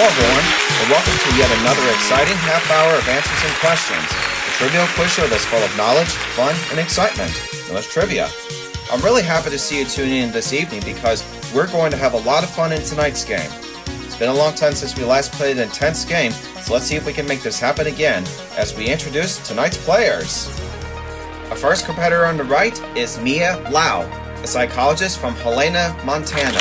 everyone, and welcome to yet another exciting half hour of answers and questions, a trivial quiz show that's full of knowledge, fun, and excitement, known as trivia. I'm really happy to see you tuning in this evening because we're going to have a lot of fun in tonight's game. It's been a long time since we last played an intense game, so let's see if we can make this happen again as we introduce tonight's players. Our first competitor on the right is Mia Laue, a psychologist from Helena, Montana.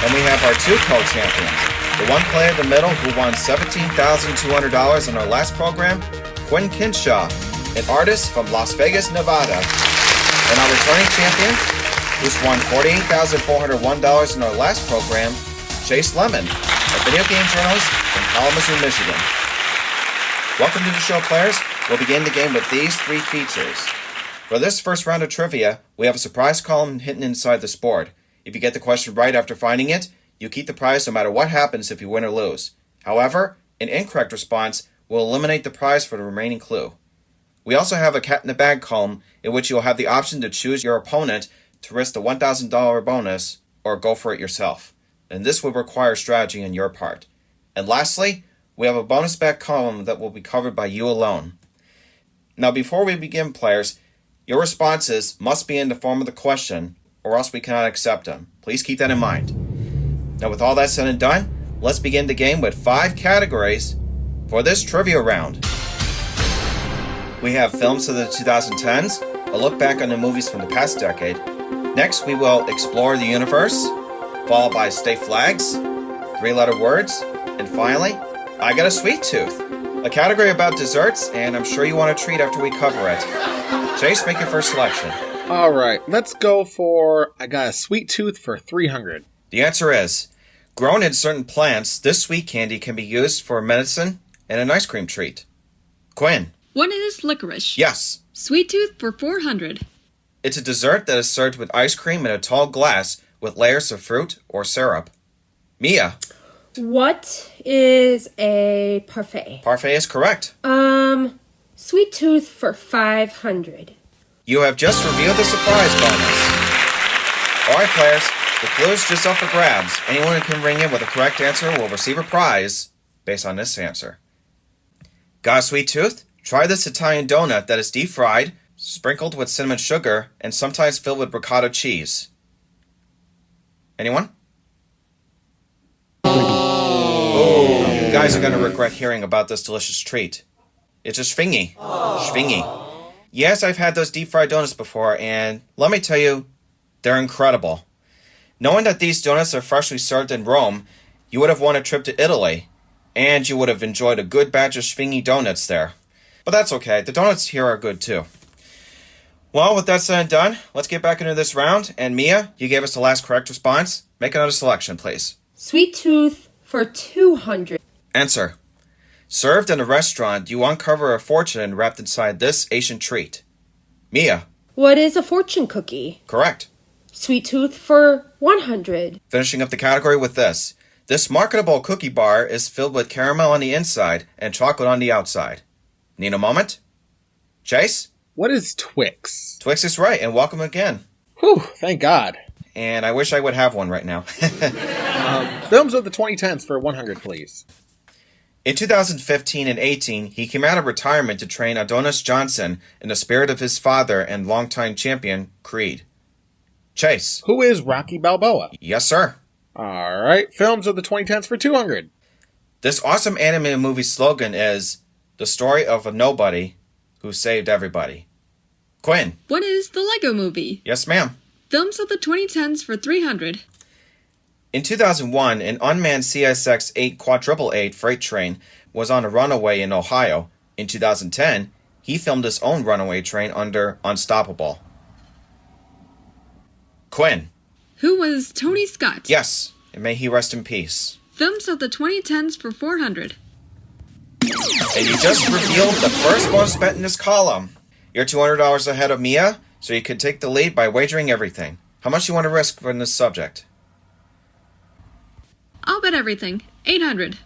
Then we have our two co-champions. The one player in the middle who won $17,200 in our last program, Quinn Kinshaw, an artist from Las Vegas, Nevada. And our returning champion, who's won $48,401 in our last program, Chase Lemon, a video game journalist from Kalamazoo, Michigan. Welcome to the show, players. We'll begin the game with these three features. For this first round of trivia, we have a surprise column hidden inside this board. If you get the question right after finding it, you keep the prize no matter what happens if you win or lose. However, an incorrect response will eliminate the prize for the remaining clue. We also have a cat in the bag column in which you'll have the option to choose your opponent to risk the $1,000 bonus or go for it yourself. And this will require strategy on your part. And lastly, we have a bonus bag column that will be covered by you alone. Now before we begin, players, your responses must be in the form of the question or else we cannot accept them. Please keep that in mind. Now with all that said and done, let's begin the game with 5 categories for this trivia round. We have films of the 2010s, a look back on the movies from the past decade. Next, we will explore the universe, followed by state flags, 3-letter words, and finally, I got a sweet tooth, a category about desserts, and I'm sure you want a treat after we cover it. Chase, make your first selection. All right, let's go for I got a sweet tooth for 300. The answer is, grown in certain plants, this sweet candy can be used for medicine and an ice cream treat. Quinn. What is licorice? Yes. Sweet tooth for 400. It's a dessert that is served with ice cream in a tall glass with layers of fruit or syrup. Mia. What is a parfait? Parfait is correct. Sweet tooth for 500. You have just revealed the surprise bonus. Alright, players, the clue is just up for grabs. Anyone who can ring in with a correct answer will receive a prize based on this answer. Got a sweet tooth? Try this Italian donut that is deep fried, sprinkled with cinnamon sugar, and sometimes filled with ricotta cheese. Anyone? Oh, you guys are going to regret hearing about this delicious treat. It's a schwingy. Schwingy. Yes, I've had those deep fried donuts before, and let me tell you, they're incredible. Knowing that these donuts are freshly served in Rome, you would have won a trip to Italy, and you would have enjoyed a good batch of schwingy donuts there. But that's okay, the donuts here are good too. Well, with that said and done, let's get back into this round, and Mia, you gave us the last correct response. Make another selection, please. Sweet tooth for 200. Answer. Served in a restaurant, you uncover a fortune wrapped inside this Asian treat. Mia. What is a fortune cookie? Correct. Sweet tooth for 100. Finishing up the category with this. This marketable cookie bar is filled with caramel on the inside and chocolate on the outside. Need a moment? Chase? What is Twix? Twix is right, and welcome again. Whew, thank God. And I wish I would have one right now. Films of the 2010s for 100, please. In 2015 and 18, he came out of retirement to train Adonis Johnson in the spirit of his father and longtime champion, Creed. Chase. Who is Rocky Balboa? Yes, sir. All right, films of the 2010s for 200. This awesome animated movie slogan is, the story of a nobody who saved everybody. Quinn. What is the Lego Movie? Yes, ma'am. Films of the 2010s for 300. In 2001, an unmanned CSX-8 quadruple-8 freight train was on a runaway in Ohio. In 2010, he filmed his own runaway train under Unstoppable. Quinn. Who was Tony Scott? Yes, and may he rest in peace. Films of the 2010s for 400. And you just revealed the first bonus bet in this column. You're $200 ahead of Mia, so you could take the lead by wagering everything. How much do you want to risk for this subject? I'll bet everything. 800.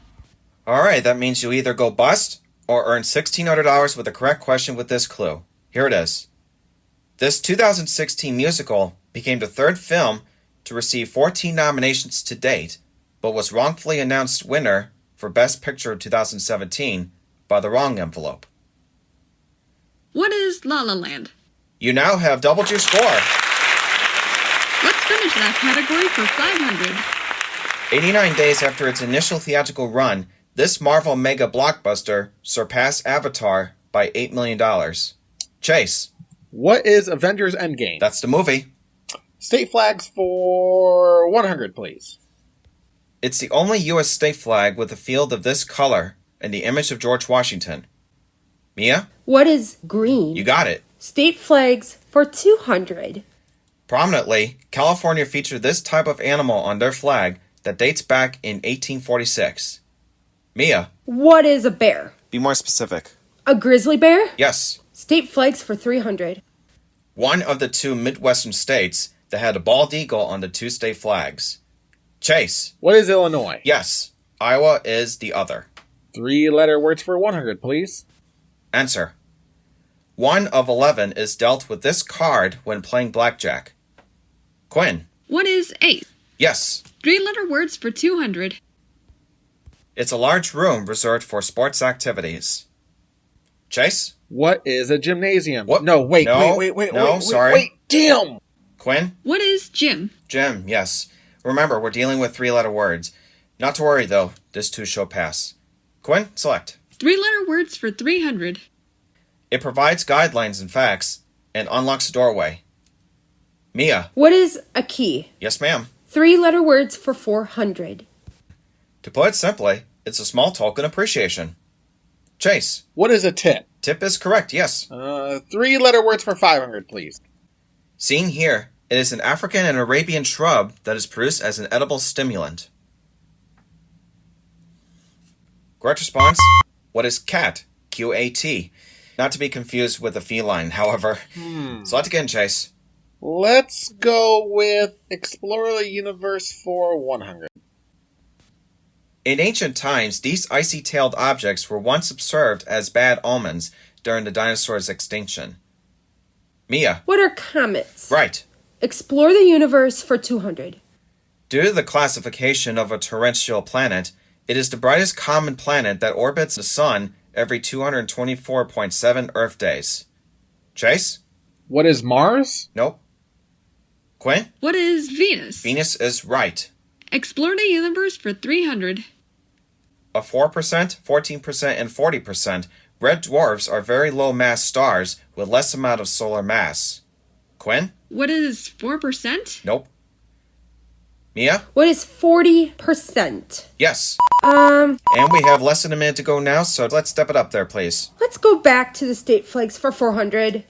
Alright, that means you either go bust or earn $1,600 with the correct question with this clue. Here it is. This 2016 musical became the third film to receive 14 nominations to date but was wrongfully announced winner for Best Picture 2017 by the wrong envelope. What is La La Land? You now have doubled your score. Let's finish that category for 500. 89 days after its initial theatrical run, this Marvel mega blockbuster surpassed Avatar by $8 million. Chase. What is Avengers Endgame? That's the movie. State flags for 100, please. It's the only U.S. state flag with a field of this color and the image of George Washington. Mia? What is green? You got it. State flags for 200. Prominently, California featured this type of animal on their flag that dates back in 1846. Mia? What is a bear? Be more specific. A grizzly bear? Yes. State flags for 300. One of the two Midwestern states that had a bald eagle on the two state flags. Chase. What is Illinois? Yes. Iowa is the other. 3-letter words for 100, please. Answer. 1 of 11 is dealt with this card when playing blackjack. Quinn. What is ace? Yes. 3-letter words for 200. It's a large room reserved for sports activities. Chase? What is a gymnasium? What? No, wait, No. wait, No, sorry. wait, damn! Quinn? What is gym? Jim, yes. Remember, we're dealing with 3-letter words. Not to worry, though. This too shall pass. Quinn, select. 3-letter words for 300. It provides guidelines and facts and unlocks a doorway. Mia. What is a key? Yes, ma'am. 3-letter words for 400. To put it simply, it's a small token appreciation. Chase. What is a tip? Tip is correct, yes. 3-letter words for 500, please. Seen here, it is an African and Arabian shrub that is produced as an edible stimulant. Correct response. What is cat? Q-A-T. Not to be confused with a feline, however. Select again, Chase. Let's go with Explore the Universe for 100. In ancient times, these icy-tailed objects were once observed as bad omens during the dinosaurs' extinction. Mia. What are comets? Right. Explore the universe for 200. Due to the classification of a terrestrial planet, it is the brightest common planet that orbits the Sun every 224.7 Earth days. Chase? What is Mars? Nope. Quinn? What is Venus? Venus is right. Explore the universe for 300. Of 4%, 14%, and 40%, red dwarfs are very low-mass stars with less amount of solar mass. Quinn? What is 4%? Nope. Mia? What is 40%? Yes. Um, And we have less than a minute to go now, so let's step it up there, please. let's go back to the state flags for 400.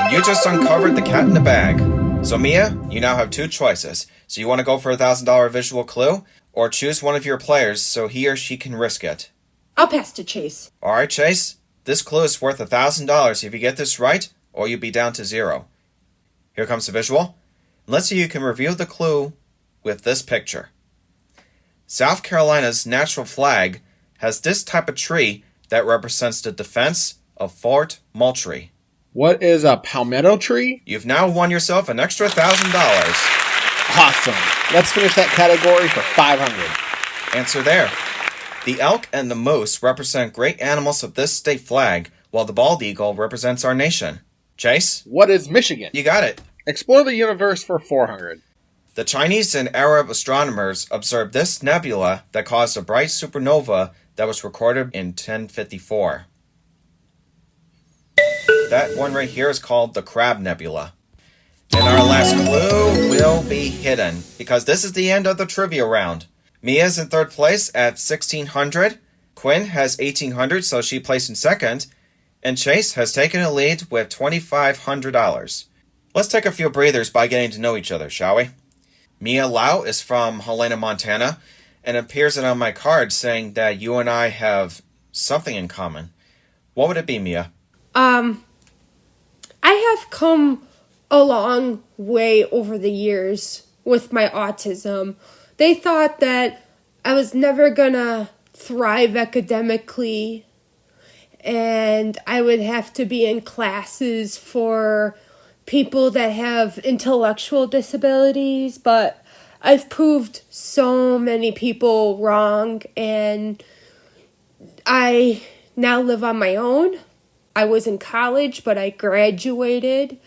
And you just uncovered the cat in the bag. So Mia, you now have two choices. So you want to go for a $1,000 visual clue, or choose one of your players so he or she can risk it. I'll pass to Chase. Alright, Chase. This clue is worth $1,000 if you get this right, or you'll be down to 0. Here comes the visual. Let's see if you can review the clue with this picture. South Carolina's national flag has this type of tree that represents the defense of Fort Moultrie. What is a palmetto tree? You've now won yourself an extra $1,000. Awesome. Let's finish that category for 500. Answer there. The elk and the moose represent great animals of this state flag, while the bald eagle represents our nation. Chase? What is Michigan? You got it. Explore the universe for 400. The Chinese and Arab astronomers observed this nebula that caused a bright supernova that was recorded in 1054. That one right here is called the Crab Nebula. And our last clue will be hidden, because this is the end of the trivia round. Mia's in third place at 1,600. Quinn has 1,800, so she placed in second. And Chase has taken a lead with $2,500. Let's take a few breathers by getting to know each other, shall we? Mia Laue is from Helena, Montana, and it appears on my card saying that you and I have something in common. What would it be, Mia? I have come a long way over the years with my autism. They thought that I was never gonna thrive academically, and I would have to be in classes for people that have intellectual disabilities, but I've proved so many people wrong, and I now live on my own. I was in college, but I graduated,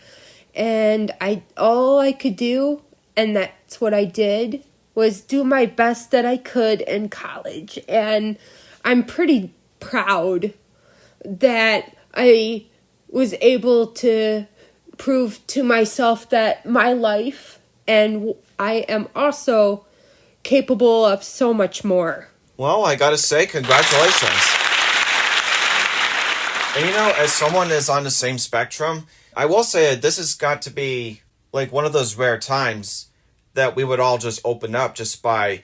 and all I could do, and that's what I did, was do my best that I could in college. And I'm pretty proud that I was able to prove to myself that my life, and I am also capable of so much more. Well, I gotta say, congratulations. And as someone that's on the same spectrum, I will say this has got to be like one of those rare times that we would all just open up just by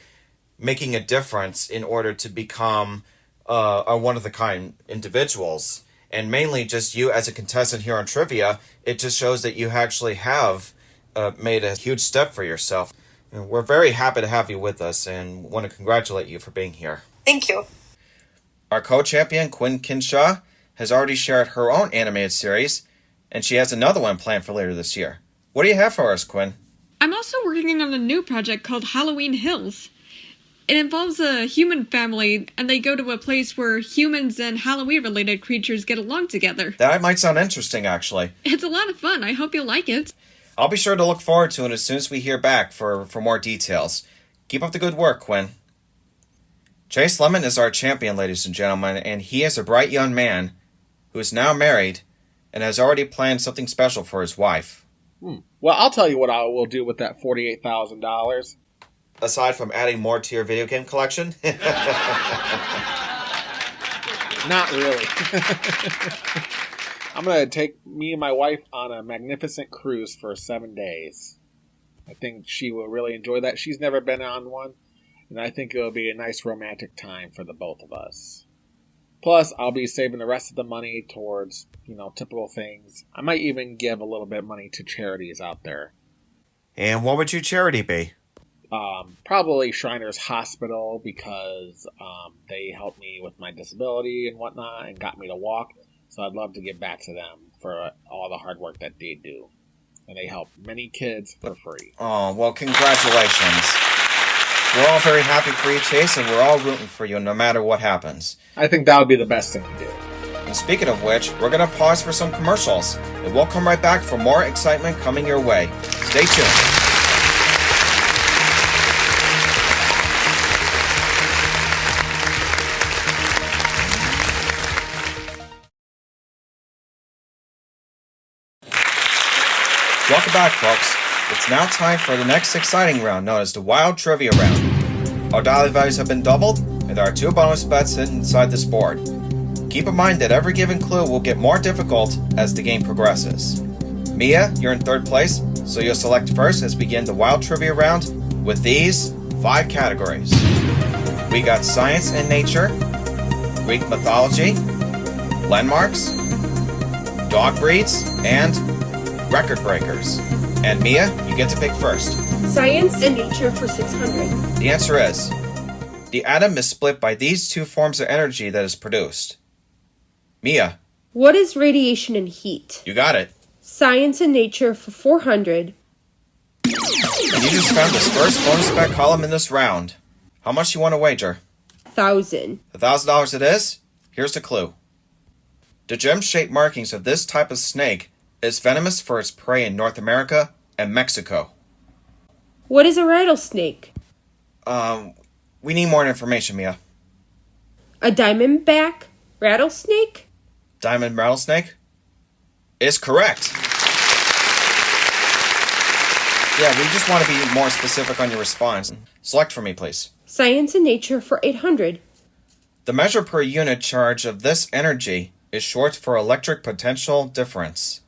making a difference in order to become a one-of-the-kind individuals. And mainly just you as a contestant here on Trivia, it just shows that you actually have made a huge step for yourself. And we're very happy to have you with us and want to congratulate you for being here. Thank you. Our co-champion, Quinn Kinshaw, has already shared her own animated series, and she has another one planned for later this year. What do you have for us, Quinn? I'm also working on a new project called Halloween Hills. It involves a human family, and they go to a place where humans and Halloween-related creatures get along together. That might sound interesting, actually. It's a lot of fun. I hope you'll like it. I'll be sure to look forward to it as soon as we hear back for more details. Keep up the good work, Quinn. Chase Lemon is our champion, ladies and gentlemen, and he is a bright young man who is now married and has already planned something special for his wife. Well, I'll tell you what I will do with that $48,000. Aside from adding more to your video game collection? Not really. I'm going to take me and my wife on a magnificent cruise for 7 days. I think she will really enjoy that. She's never been on one, and I think it'll be a nice romantic time for the both of us. Plus, I'll be saving the rest of the money towards, typical things. I might even give a little bit of money to charities out there. And what would your charity be? Probably Shriners Hospital, because they helped me with my disability and whatnot and got me to walk. So I'd love to give back to them for all the hard work that they do. And they help many kids for free. Oh, well, congratulations. We're all very happy for you, Chase, and we're all rooting for you no matter what happens. I think that would be the best thing to do. And speaking of which, we're going to pause for some commercials. And we'll come right back for more excitement coming your way. Stay tuned. Welcome back, folks. It's now time for the next exciting round, known as the Wild Trivia Round. Our dollar values have been doubled, and there are 2 bonus bets hidden inside this board. Keep in mind that every given clue will get more difficult as the game progresses. Mia, you're in 3rd place, so you'll select first as we begin the Wild Trivia Round with these 5 categories. We got science and nature, Greek mythology, landmarks, dog breeds, and record breakers. And Mia, you get to pick first. Science and nature for 600. The answer is, the atom is split by these 2 forms of energy that is produced. Mia. What is radiation and heat? You got it. Science and nature for 400. And you just found this first bonus bet column in this round. How much do you want to wager? 1,000. $1,000 it is? Here's the clue. The gem-shaped markings of this type of snake is venomous for its prey in North America and Mexico. What is a rattlesnake? We need more information, Mia. A diamondback rattlesnake? Diamond rattlesnake? Is correct. Yeah, we just want to be more specific on your response. Select for me, please. Science and nature for 800. The measure per unit charge of this energy is short for electric potential difference.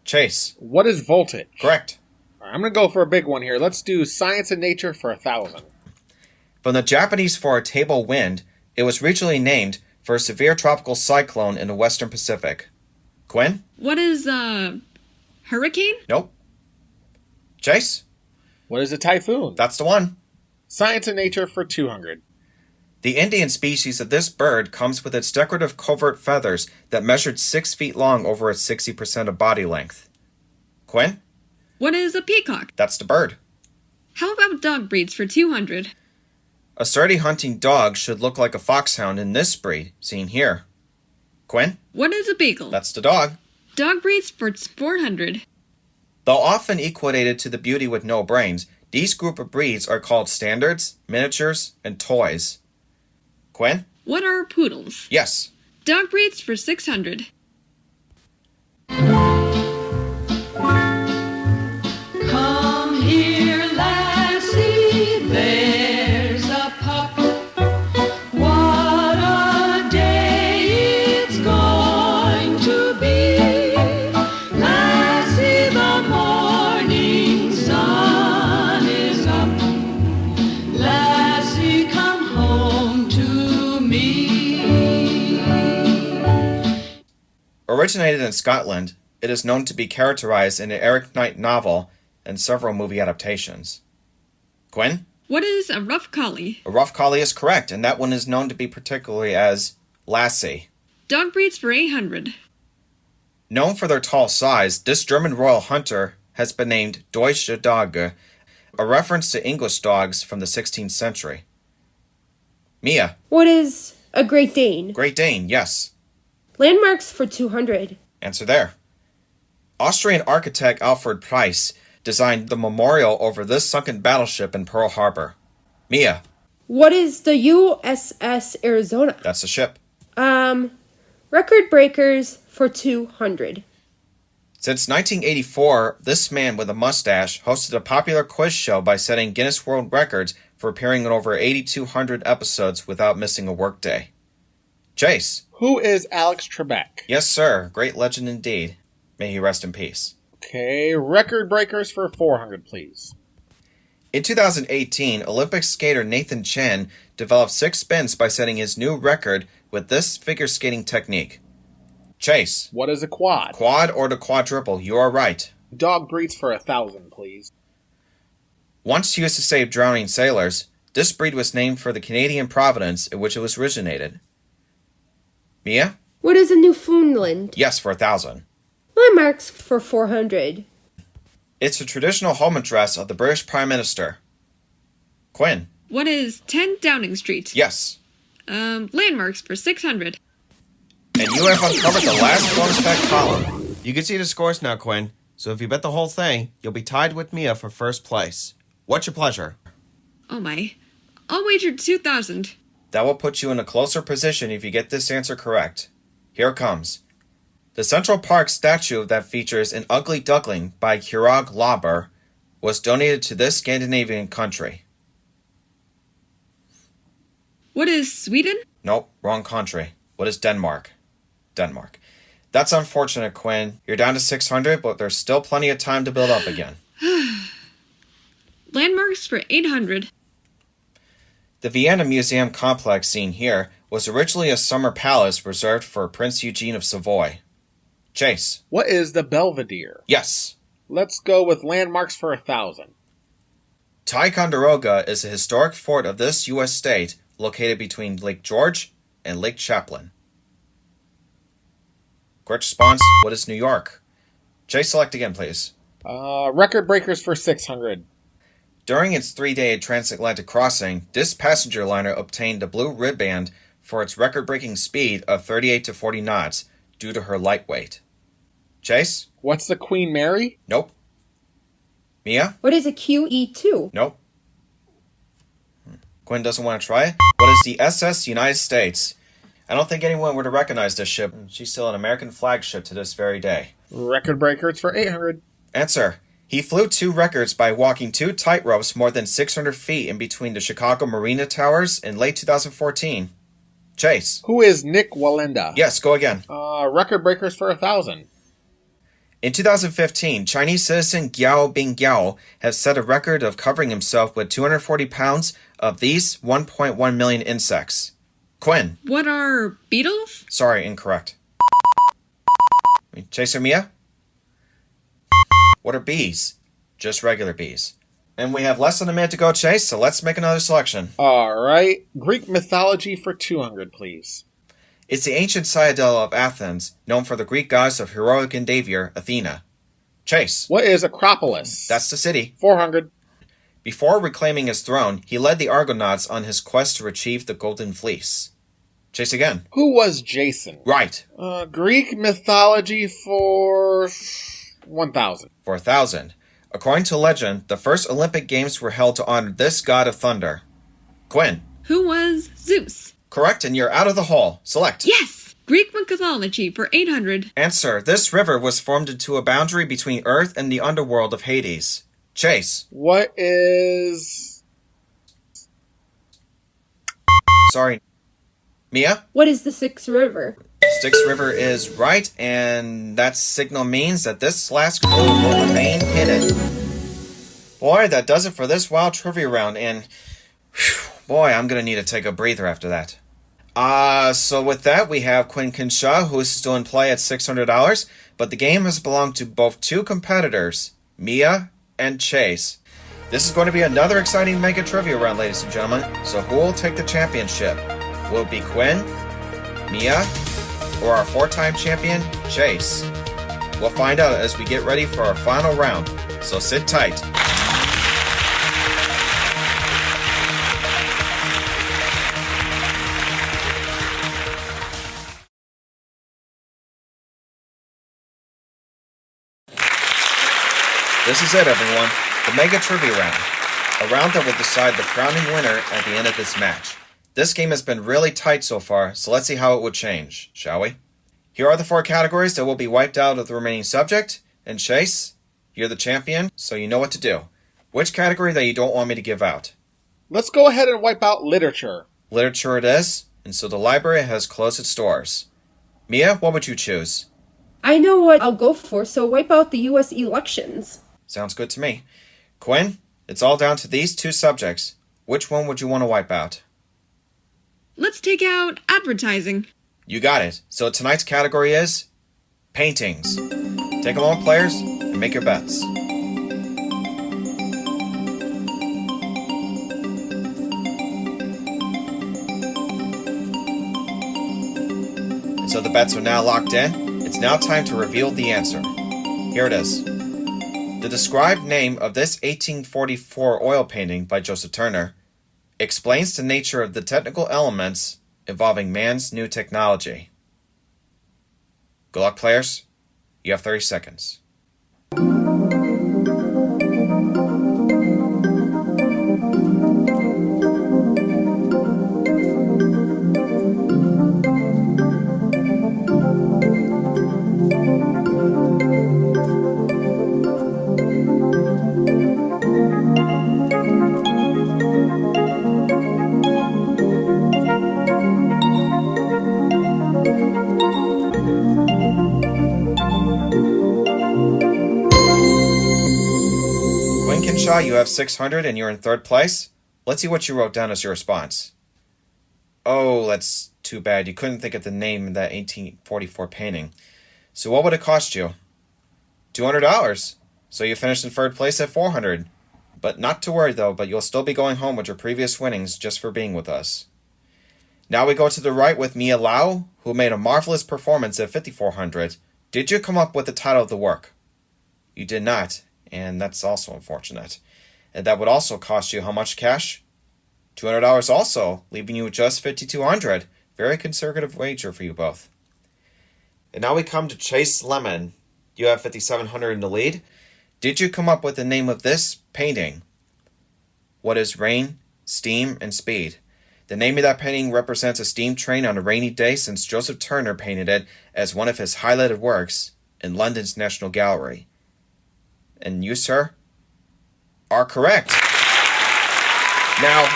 Chase. What is voltage? Correct. All right, I'm going to go for a big one here. Let's do science and nature for 1,000. From the Japanese for a table wind, it was originally named for a severe tropical cyclone in the western Pacific. Quinn? What is, hurricane? Nope. Chase? What is a typhoon? That's the one. Science and nature for 200. The Indian species of this bird comes with its decorative covert feathers that measured 6 feet long over its 60% of body length. Quinn? What is a peacock? That's the bird. How about dog breeds for 200? A sturdy hunting dog should look like a foxhound in this breed, seen here. Quinn? What is a beagle? That's the dog. Dog breeds for 400. Though often equated to the beauty with no brains, these group of breeds are called standards, miniatures, and toys. Quinn? What are poodles? Yes. Dog breeds for 600. Come here, lassie, there's a pup. What a day it's going to be. Lassie, the morning sun is up. Lassie, come home to me. Originated in Scotland, it is known to be characterized in an Eric Knight novel and several movie adaptations. Quinn? What is a rough collie? A rough collie is correct, and that one is known to be particularly as Lassie. Dog breeds for 800. Known for their tall size, this German royal hunter has been named Deutsche Dogge, a reference to English dogs from the 16th century. Mia? What is a Great Dane? Great Dane, yes. Landmarks for 200. Answer there. Austrian architect Alfred Price designed the memorial over this sunken battleship in Pearl Harbor. Mia? What is the USS Arizona? That's the ship. Record breakers for 200. Since 1984, this man with a mustache hosted a popular quiz show by setting Guinness World Records for appearing in over 8,200 episodes without missing a workday. Chase? Who is Alex Trebek? Yes, sir. Great legend indeed. May he rest in peace. Okay, record breakers for 400, please. In 2018, Olympic skater Nathan Chen developed 6 spins by setting his new record with this figure skating technique. Chase? What is a quad? Quad or the quadruple, you are right. Dog breeds for 1,000, please. Once used to save drowning sailors, this breed was named for the Canadian province in which it was originated. Mia? What is a Newfoundland? Yes, for 1,000. Landmarks for 400. It's the traditional home address of the British Prime Minister. Quinn? What is 10 Downing Street? Yes. Landmarks for 600. And you have uncovered the last bonus bet column. You can see the scores now, Quinn. So if you bet the whole thing, you'll be tied with Mia for first place. What's your pleasure? Oh my. I'll wager 2,000. That will put you in a closer position if you get this answer correct. Here it comes. The Central Park statue that features an ugly duckling by Kjorg Lauber was donated to this Scandinavian country. What is Sweden? Nope, wrong country. What is Denmark? Denmark. That's unfortunate, Quinn. You're down to 600, but there's still plenty of time to build up again. Landmarks for 800. The Vienna Museum complex seen here was originally a summer palace reserved for Prince Eugene of Savoy. Chase? What is the Belvedere? Yes. Let's go with landmarks for 1,000. Ticonderoga is a historic fort of this U.S. state located between Lake George and Lake Champlain. Correct response, what is New York? Chase, select again, please. Record breakers for 600. During its 3-day transatlantic crossing, this passenger liner obtained the blue ribband for its record-breaking speed of 38 to 40 knots due to her lightweight. Chase? What's the Queen Mary? Nope. Mia? What is a QE2? Nope. Quinn doesn't want to try it. What is the SS United States? I don't think anyone would have recognized this ship. She's still an American flagship to this very day. Record breakers for 800. Answer. He flew 2 records by walking 2 tightropes more than 600 feet in between the Chicago Marina Towers in late 2014. Chase. Who is Nick Wallenda? Yes, go again. Record breakers for 1,000. In 2015, Chinese citizen Giao Bingyao has set a record of covering himself with 240 pounds of these 1.1 million insects. Quinn. What are beetles? Sorry, incorrect. Chase or Mia? What are bees? Just regular bees. And we have less than a minute to go, Chase, so let's make another selection. Alright. Greek mythology for 200, please. It's the ancient citadel of Athens, known for the Greek goddess of heroic endeavor, Athena. Chase. What is Acropolis? That's the city. 400. Before reclaiming his throne, he led the Argonauts on his quest to retrieve the Golden Fleece. Chase again. Who was Jason? Right. Greek mythology for 1,000. For 1,000. According to legend, the first Olympic Games were held to honor this god of thunder. Quinn. Who was Zeus? Correct, and you're out of the hole. Select. Yes! Greek mythology for 800. Answer. This river was formed into a boundary between Earth and the underworld of Hades. Chase. What is... Sorry. Mia? What is the Styx River? Styx River is right, and that signal means that this last clue will remain hidden. Boy, that does it for this wild trivia round, and... boy, I'm gonna need to take a breather after that. So with that, we have Quinn Kinshaw, who is still in play at $600, but the game has belonged to both two competitors, Mia and Chase. This is going to be another exciting mega trivia round, ladies and gentlemen, so who will take the championship? Will it be Quinn, Mia, or our four-time champion, Chase? We'll find out as we get ready for our final round, so sit tight. This is it, everyone. The Mega Trivia Round. A round that will decide the crowning winner at the end of this match. This game has been really tight so far, so let's see how it would change, shall we? Here are the four categories that will be wiped out of the remaining subject. And Chase, you're the champion, so you know what to do. Which category that you don't want me to give out? Let's go ahead and wipe out literature. Literature it is, and so the library has closed its doors. Mia, what would you choose? I know what I'll go for, so wipe out the U.S. elections. Sounds good to me. Quinn, it's all down to these two subjects. Which one would you want to wipe out? Let's take out advertising. You got it. So tonight's category is paintings. Take them on, players, and make your bets. And so the bets are now locked in. It's now time to reveal the answer. Here it is. The described name of this 1844 oil painting by Joseph Turner explains the nature of the technical elements involving man's new technology. Good luck, players. You have 30 seconds. Quinn Kinshaw, you have 600 and you're in third place. Let's see what you wrote down as your response. Oh, that's too bad. You couldn't think of the name of that 1844 painting. So what would it cost you? $200. So you finished in third place at 400. But not to worry though, but you'll still be going home with your previous winnings just for being with us. Now we go to the right with Mia Laue, who made a marvelous performance at 5,400. Did you come up with the title of the work? You did not, and that's also unfortunate. And that would also cost you how much cash? $200 also, leaving you with just 5,200. Very conservative wager for you both. And now we come to Chase Lemon. You have 5,700 in the lead. Did you come up with the name of this painting? What is rain, steam, and speed? The name of that painting represents a steam train on a rainy day since Joseph Turner painted it as one of his highlighted works in London's National Gallery. And you, sir, are correct. Now,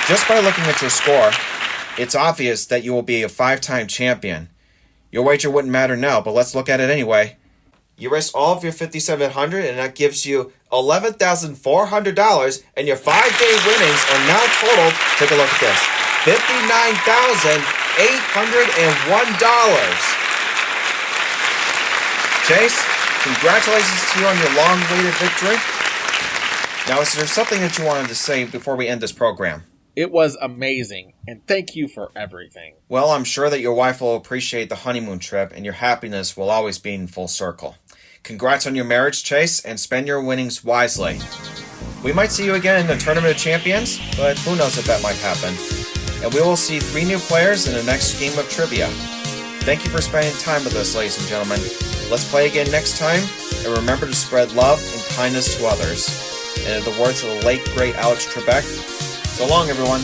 just by looking at your score, it's obvious that you will be a 5-time champion. Your wager wouldn't matter now, but let's look at it anyway. You risked all of your $5,700, and that gives you $11,400, and your 5-day winnings are now totaled, take a look at this, $59,801. Chase, congratulations to you on your long-awaited victory. Now, is there something that you wanted to say before we end this program? It was amazing, and thank you for everything. Well, I'm sure that your wife will appreciate the honeymoon trip, and your happiness will always be in full circle. Congrats on your marriage, Chase, and spend your winnings wisely. We might see you again in the Tournament of Champions, but who knows if that might happen. And we will see 3 new players in the next game of trivia. Thank you for spending time with us, ladies and gentlemen. Let's play again next time, and remember to spread love and kindness to others. And in the words of the late, great Alex Trebek, so long, everyone.